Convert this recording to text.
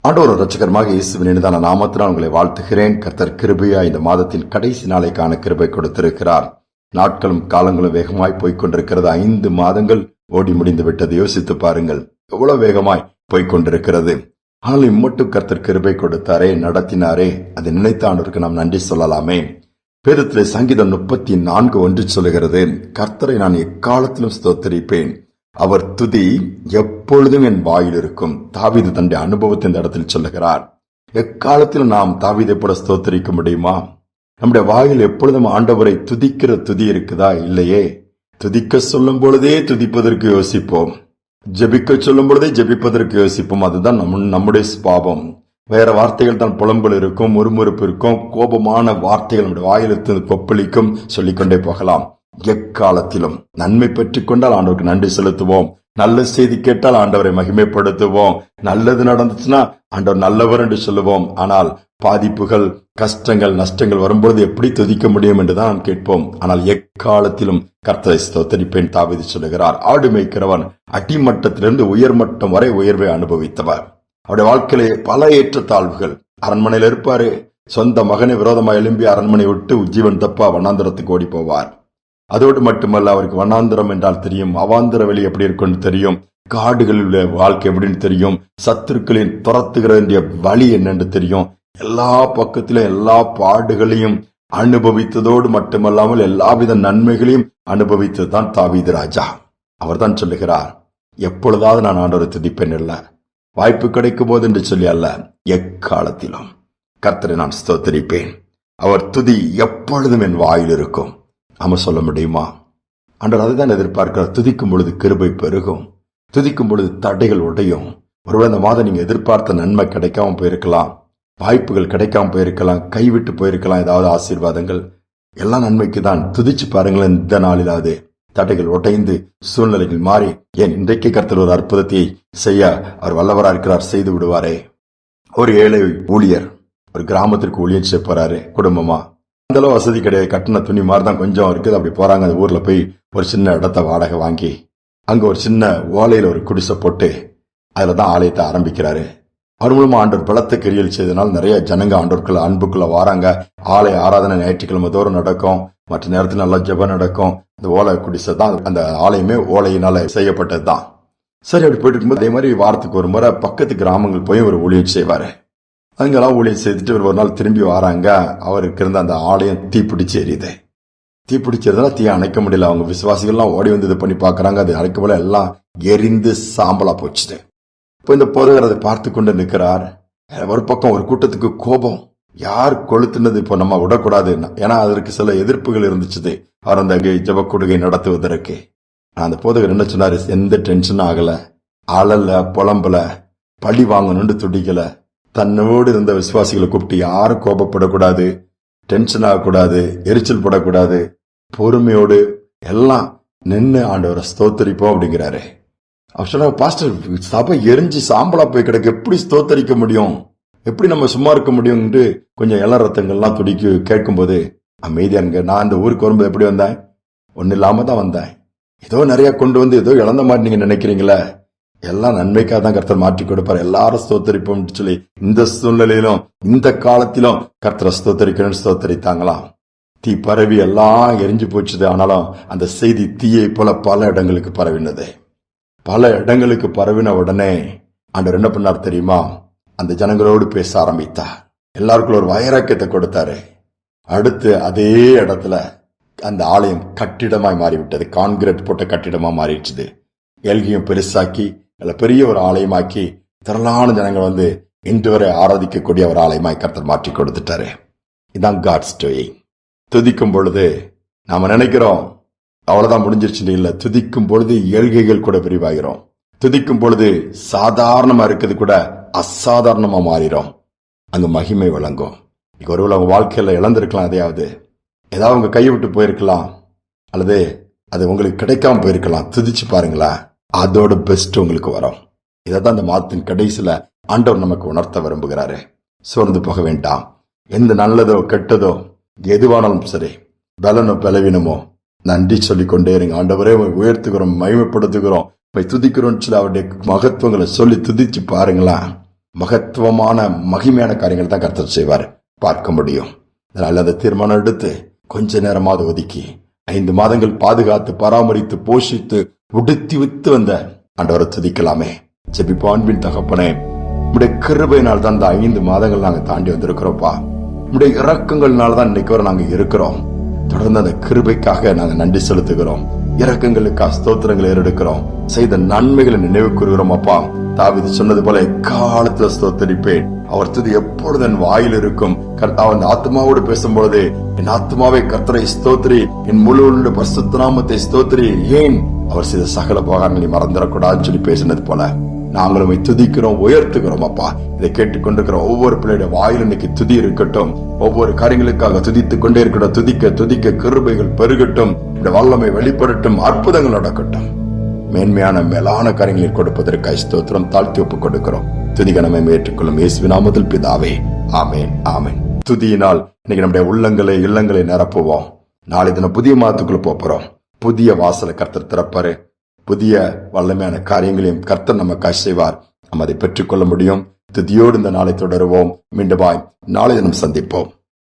ஆண்டவர் இரட்சகருமாக இயேசுவின் இனிதான நாமத்தினால் உங்களை வாழ்த்துகிறேன். கர்த்தர் கிருபையா இந்த மாதத்தின் கடைசி நாளை காண கிருபை கொடுத்திருக்கிறார். நாட்களும் காலங்களும் வேகமாய் போய்கொண்டிருக்கிறது. 5 மாதங்கள் ஓடி முடிந்து விட்டது. யோசித்து பாருங்கள், எவ்வளவு வேகமாய் போய்கொண்டிருக்கிறது. ஆனால் இம்மட்டும் கர்த்தர் கிருபை கொடுத்தாரே, நடத்தினாரே, அதை நினைத்த ஆண்டவருக்கு நாம் நன்றி சொல்லலாமே. வேதத்திலே சங்கீதம் 34:1 சொல்லுகிறது, கர்த்தரை நான் எக்காலத்திலும் ஸ்தோத்தரிப்பேன், அவர் துதி எப்பொழுதும் என் வாயில் இருக்கும். தாவீது தன்னுடைய அனுபவத்தை இந்த இடத்தில் சொல்லுகிறார். எக்காலத்திலும் நாம் தாவீதை போல ஸ்தோத்தரிக்க முடியுமா? நம்முடைய வாயில் எப்பொழுதும் ஆண்டவரை துதிக்கிற துதி இருக்குதா? இல்லையே. துதிக்க சொல்லும் பொழுதே துதிப்பதற்கு யோசிப்போம், ஜெபிக்க சொல்லும் பொழுதே ஜெபிப்பதற்கு யோசிப்போம். அதுதான் நம்முடைய சுபாவம். வேற வார்த்தைகள் தான் புலம்பல் இருக்கும், முறுமுறுப்பு இருக்கும், கோபமான வார்த்தைகள் நம்முடைய வாயிலிருந்து கொப்பளிக்கும், சொல்லிக்கொண்டே போகலாம். எக்காலத்திலும் நன்மை பெற்றுக் கொண்டால் ஆண்டவருக்கு நன்றி செலுத்துவோம். நல்ல செய்தி கேட்டால் ஆண்டவரை மகிமைப்படுத்துவோம். நல்லது நடந்துச்சுன்னா ஆண்டவர் நல்லவர் என்று சொல்லுவோம். ஆனால் பாதிப்புகள், கஷ்டங்கள், நஷ்டங்கள் வரும்பொழுது எப்படி துதிக்க முடியும் என்றுதான் நாம் கேட்போம். ஆனால் எக்காலத்திலும் கர்த்தரை ஸ்தோத்தரிப்பேன் தாவீது சொல்லுகிறார். ஆடு மேய்க்கிறவன் அடிமட்டத்திலிருந்து உயர்மட்டம் வரை உயர்வை அனுபவித்தவர். அவருடைய வாழ்க்கையிலே பல ஏற்றத்தாழ்வுகள். அரண்மனையில் இருப்பாரு, சொந்த மகனை விரோதமாக எழும்பி அரண்மனை விட்டு ஜீவன் தப்பா வண்ணாந்திரத்துக்கு ஓடி போவார். அதோடு மட்டுமல்ல, அவருக்கு வண்ணாந்திரம் என்றால் தெரியும், அவாந்திர வெளி எப்படி இருக்குன்னு தெரியும், காடுகளில் உள்ள வாழ்க்கை எப்படின்னு தெரியும், சத்துருக்களின் துரத்துகிற வேண்டிய வழி என்னென்று தெரியும். எல்லா பக்கத்திலும் எல்லா பாடுகளையும் அனுபவித்ததோடு மட்டுமல்லாமல் எல்லாவித நன்மைகளையும் அனுபவித்ததுதான் தாவீது ராஜா. அவர் தான் சொல்லுகிறார், எப்பொழுதாவது நான் ஆண்டவரை துதிப்பேன் இல்ல, வாய்ப்பு கிடைக்கும் போது என்று சொல்லி அல்ல, எக்காலத்திலும் கர்த்தரை நான் ஸ்தோத்தரிப்பேன், அவர் துதி எப்பொழுதும் என் வாயில் இருக்கும். நாம சொல்ல முடியுமா? ஆண்டவர் அதுதான் எதிர்பார்க்கிறார். துதிக்கும் பொழுது கிருபை பெருகும், துதிக்கும் பொழுது தடைகள் உடையும். ஒருவேளை இந்த மாதம் நீங்க எதிர்பார்த்த நன்மை கிடைக்காம போயிருக்கலாம், வாய்ப்புகள் கிடைக்காம போயிருக்கலாம், கைவிட்டு போயிருக்கலாம், ஏதாவது ஆசீர்வாதங்கள். எல்லாம் நன்மைக்கு தான். துதிச்சு பாருங்களேன். இந்த நாளிலாவது தடைகள் உடைந்து சூழ்நிலைகள் மாறி, ஏன் இன்றைக்கு கர்த்தர் ஒரு அற்புதத்தை செய்ய அவர் வல்லவரா இருக்கிறார், செய்து விடுவாரே. ஒரு ஏழை ஊழியர் ஒரு கிராமத்திற்கு ஊழியர் செய்ய போறாரு, குடும்பமா. அந்த அளவு வசதி கிடையாது, கட்டின துணி மாதிரி தான் கொஞ்சம் இருக்குது. அப்படி போறாங்க. அந்த ஊர்ல போய் ஒரு சின்ன இடத்த வாடகை வாங்கி அங்க ஒரு சின்ன ஓலையில ஒரு குடிசை போட்டு அதுலதான் ஆலயத்தை ஆரம்பிக்கிறாரு. அவர் மூலமா ஆண்டவர் பலத்த கிரியல் செய்தனால் நிறைய ஜனங்க ஆண்டவருக்குள்ள அன்புக்குள்ள வராங்க. ஆலய ஆராதனை ஞாயிற்றுக்கிழமை தோறும் நடக்கும், மற்ற நேரத்தில் நல்லா ஜெபம் நடக்கும். இந்த ஓலை குடிசை தான், அந்த ஆலயமே ஓலையினால செய்யப்பட்டது தான். சரி, அப்படி போயிட்டு இருக்கும்போது அதே மாதிரி வாரத்துக்கு ஒரு முறை பக்கத்து கிராமங்கள் போய் ஒரு ஊழியர் செய்வாரு. அங்கெல்லாம் ஊழியர் செய்துட்டு ஒரு நாள் திரும்பி வராங்க. அவருக்கு இருந்த அந்த ஆலயம் தீப்பிடிச்சு எரியுது. தீப்பிடிச்சதுனால தீ அணைக்க முடியல. அவங்க விசுவாசிகள்லாம் ஓடி வந்து இது பண்ணி பாக்குறாங்க. அது அணைக்க போல எல்லாம் எரிந்து சாம்பலா போச்சுது. இப்போ இந்த போதகர் அதை பார்த்து கொண்டு நிற்கிறார். ஒரு பக்கம் ஒரு கூட்டத்துக்கு கோபம், யார் கொளுத்துனது இப்போ நம்ம விடக்கூடாது, ஏன்னா அதற்கு சில எதிர்ப்புகள் இருந்துச்சு அவர் அந்த ஜெப கொடுகை நடத்துவதற்கு. அந்த போதகர் என்ன சொன்னாரு, எந்த டென்ஷனும் ஆகல, அழல, புலம்பல, பழி வாங்கணும்னு துடிக்கல. தன்னோடு இருந்த விசுவாசிகளை கூப்பிட்டு யாரும் கோபப்படக்கூடாது, டென்ஷன் ஆகக்கூடாது, எரிச்சல் படக்கூடாது, பொறுமையோடு எல்லாம் நின்று ஆண்டவரை ஸ்தோத்தரிப்போம் அப்படிங்கிறாரு. அவர் சொன்ன, பாஸ்டர் சபை எரிஞ்சு சாம்பலா போய் கிடக்கு, எப்படி ஸ்தோத்தரிக்க முடியும், எப்படி நம்ம சும்மா இருக்க முடியும் என்று கொஞ்சம் இள ரத்தங்கள்லாம் துடிக்க கேட்கும்போது அமைதியானுங்க. நான் இந்த ஊருக்கு வரும்போது எப்படி வந்தேன்? ஒன்னும் இல்லாம தான் வந்தேன். ஏதோ நிறைய கொண்டு வந்து ஏதோ இழந்த மாதிரி நீங்க நினைக்கிறீங்களா? எல்லாம் நன்மைக்காக தான் கர்த்தர் மாற்றி கொடுப்பார். எல்லாரும் ஸ்தோத்தரிப்போம் சொல்லி இந்த சூழ்நிலையிலும் இந்த காலத்திலும் கர்த்தரை ஸ்தோத்தரிக்கணும்னு ஸ்தோத்தரித்தாங்களாம். தீ பரவி எல்லாம் எரிஞ்சு போச்சுது. ஆனாலும் அந்த செய்தி தீயை போல பல இடங்களுக்கு பரவினது. பல இடங்களுக்கு பரவின உடனே ஆண்டவர் என்ன பண்ணார் தெரியுமா? அந்த ஜனங்களோடு பேச ஆரம்பித்தார். எல்லாருக்குள்ள ஒரு வைராக்கியத்தை கொடுத்தாரு. அடுத்து அதே இடத்துல அந்த ஆலயம் கட்டிடமாய் மாறிவிட்டது. கான்கிரீட் போட்ட கட்டிடமா மாறிடுச்சு. எல்கையும் பெருசாக்கி பெரிய ஒரு ஆலயமாக்கி திரளான ஜனங்கள் வந்து இன்று வரை ஆராதிக்கக்கூடிய ஒரு ஆலயமாய் கர்த்தர் மாற்றி கொடுத்துட்டாரு. இதான் காட்ஸ் டூயிங். துதிக்கும் பொழுது நாம நினைக்கிறோம் அவ்வளவுதான் முடிஞ்சிருச்சு இல்ல. துதிக்கும் பொழுது ஏழ்கைகள் கூட விரிவாகிறோம். துதிக்கும் பொழுது சாதாரணமா இருக்கிறது கூட அசாதாரணமா மாறிடும். அங்க மகிமை வழங்கும். ஒருவேளை அவங்க வாழ்க்கையில இழந்திருக்கலாம், எதையாவது ஏதாவது உங்க கையை விட்டு போயிருக்கலாம், அல்லது அது உங்களுக்கு கிடைக்காம போயிருக்கலாம். துதிச்சு பாருங்களா, அதோட பெஸ்ட் உங்களுக்கு வரும். இதான் இந்த மாதத்தின் கடைசியில ஆண்டவர் நமக்கு உணர்த்த விரும்புகிறாரு. சோர்ந்து போக வேண்டாம். எந்த நல்லதோ கெட்டதோ எதுவானாலும் சரி, பலனோ பலவீனமோ நன்றி சொல்லிக் கொண்டே இருங்க. ஆண்டவரே உயர்த்துகிறோம், மகிமைப்படுத்துகிறோம், துதிக்கிறோம் சொல்லி அவருடைய மகத்துவங்களை சொல்லி துதிச்சு பாருங்களா. மகத்துவமான மகிமையான காரியங்கள் தான் கர்த்தர் செய்வார் பார்க்க முடியும். அதனால அந்த தீர்மானம் எடுத்து கொஞ்ச நேரமாவது ஒதுக்கி 5 மாதங்கள் பாதுகாத்து பராமரித்து போஷித்து உடுத்தி வித்து வந்த ஆண்டவரை துதிக்கலாமே. ஜெபிப்போம். அன்பின் தகப்பனே, உடைய கிருபையினால் தான் இந்த 5 மாதங்கள் நாங்க தாண்டி வந்திருக்கிறோம்ப்பா. உடைய இரக்கங்கள்னால தான் இன்னைக்கு வரை நாங்க இருக்கிறோம். தொடர்ந்து அந்த கிருபைக்காக நாங்க நன்றி செலுத்துகிறோம். இரக்கங்களுக்காக ஸ்தோத்திரங்களை ஏறெடுக்கிறோம். செய்த நன்மைகளை நினைவு கூறுகிறோம் அப்பா. தாவீது சொன்னது போல எக்காலத்துல ஸ்தோத்தரிப்பேன், அவர் துதி எப்பொழுது என் வாயில் இருக்கும். அவன் ஆத்மாவோடு பேசும்பொழுது, என் ஆத்மாவை கர்த்தரை ஸ்தோத்திரி, என் முழு பரிசுத்த நாமத்தை ஸ்தோத்திரி, ஏன் அவர் செய்த சகல உபகாரங்களை மறந்துடக்கூடாதுன்னு சொல்லி பேசினது போல நாங்களும் துதிக்கிறோம், உயர்த்துகிறோம் அப்பா. இதை கேட்டுக்கொண்டிருக்கிற ஒவ்வொரு பிள்ளையுடைய வாயில் இன்னைக்கு துதி இருக்கட்டும். ஒவ்வொரு காரியங்களுக்காக துதித்துக் கொண்டே இருக்கட்டும். துதிக்க துதிக்க கிருபைகள் பெருகட்டும், இந்த வல்லமை வெளிப்படட்டும், அற்புதங்கள் நடக்கட்டும். மேன்மையான மேலான காரியங்களில் கொடுப்பதற்காக ஸ்தோத்திரம் தாழ்த்தி ஒப்புக் கொடுக்கிறோம். துதிகனமே ஏற்றுக்கொள்ளும் இயேசுவின் நாமத்தில் பிதாவே, ஆமேன் ஆமேன். துதியினால் இன்னைக்கு நம்முடைய உள்ளங்களை இல்லங்களை நிரப்புவோம். நாளை தினம் புதிய மாதத்துக்குள்ள போறோம். புதிய வாசலை கர்த்தர் திறப்பாரு. புதிய வல்லமையான காரியங்களையும் கர்த்தர் நமக்கு செய்வார். நாம் அதை பெற்றுக்கொள்ள முடியும். துதியோடு இந்த நாளை தொடருவோம். மீண்டும் நாளை தினம் சந்திப்போம்.